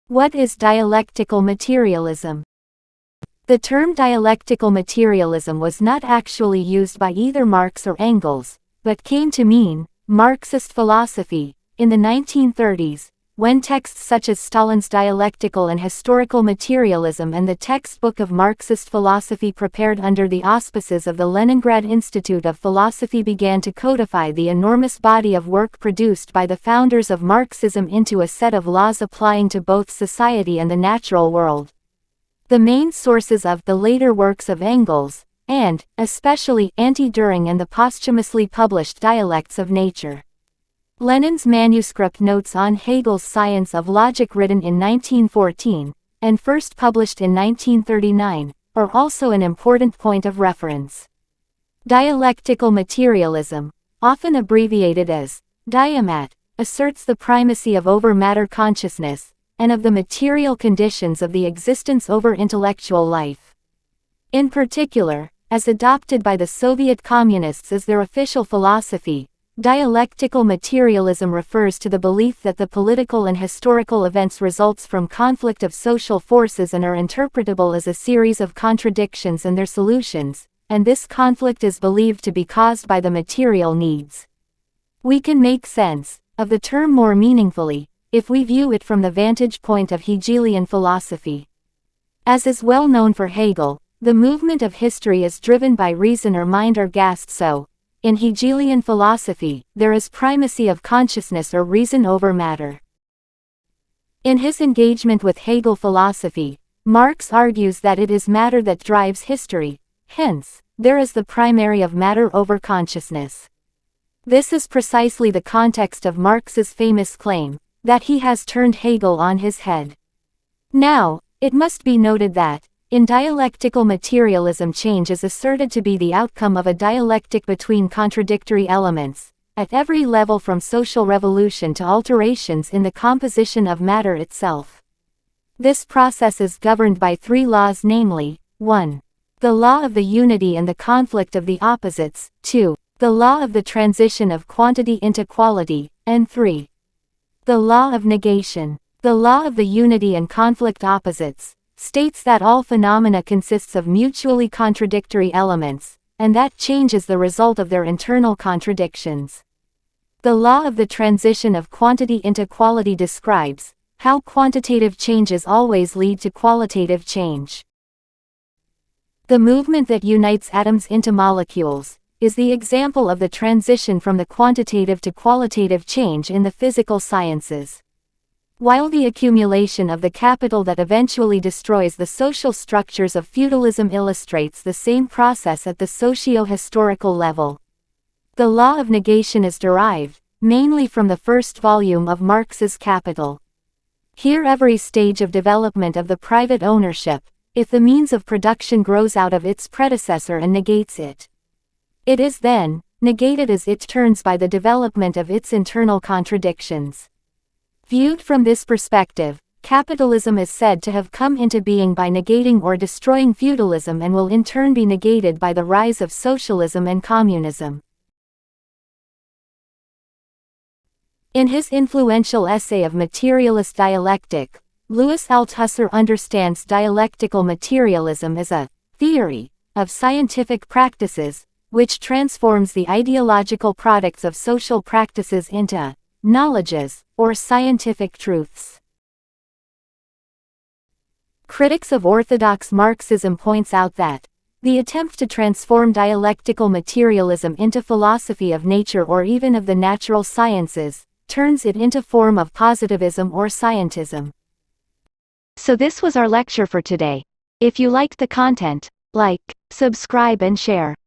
What is dialectical materialism? The term dialectical materialism was not actually used by either Marx or Engels, but came to mean Marxist philosophy in the 1930s, when texts such as Stalin's Dialectical and Historical Materialism and the textbook of Marxist philosophy prepared under the auspices of the Leningrad Institute of Philosophy began to codify the enormous body of work produced by the founders of Marxism into a set of laws applying to both society and the natural world. The main sources of the later works of Engels, and, especially, Anti-Düring and the posthumously published Dialects of Nature. Lenin's manuscript notes on Hegel's Science of Logic, written in 1914, and first published in 1939, are also an important point of reference. Dialectical materialism, often abbreviated as diamat, asserts the primacy of over-matter consciousness, and of the material conditions of the existence over intellectual life. In particular, as adopted by the Soviet Communists as their official philosophy, dialectical materialism refers to the belief that the political and historical events results from conflict of social forces and are interpretable as a series of contradictions and their solutions, and this conflict is believed to be caused by the material needs. We can make sense of the term more meaningfully if we view it from the vantage point of Hegelian philosophy. As is well known for Hegel, the movement of history is driven by reason or mind or Geist, so in Hegelian philosophy, there is primacy of consciousness or reason over matter. In his engagement with Hegel philosophy, Marx argues that it is matter that drives history, hence, there is the primary of matter over consciousness. This is precisely the context of Marx's famous claim, that he has turned Hegel on his head. Now, it must be noted that, in dialectical materialism, change is asserted to be the outcome of a dialectic between contradictory elements, at every level from social revolution to alterations in the composition of matter itself. This process is governed by three laws, namely, 1. The law of the unity and the conflict of the opposites, 2. The law of the transition of quantity into quality, and 3. The law of negation. The law of the unity and conflict opposites states that all phenomena consists of mutually contradictory elements, and that change is the result of their internal contradictions. The law of the transition of quantity into quality describes how quantitative changes always lead to qualitative change. The movement that unites atoms into molecules is the example of the transition from the quantitative to qualitative change in the physical sciences. While the accumulation of the capital that eventually destroys the social structures of feudalism illustrates the same process at the socio-historical level. The law of negation is derived, mainly from the first volume of Marx's Capital. Here every stage of development of the private ownership, if the means of production grows out of its predecessor and negates it. It is then negated as it turns by the development of its internal contradictions. Viewed from this perspective, capitalism is said to have come into being by negating or destroying feudalism and will in turn be negated by the rise of socialism and communism. In his influential essay of Materialist Dialectic, Louis Althusser understands dialectical materialism as a theory of scientific practices, which transforms the ideological products of social practices into knowledges, or scientific truths. Critics of orthodox Marxism points out that the attempt to transform dialectical materialism into philosophy of nature or even of the natural sciences turns it into form of positivism or scientism. So this was our lecture for today. If you liked the content, like, subscribe and share.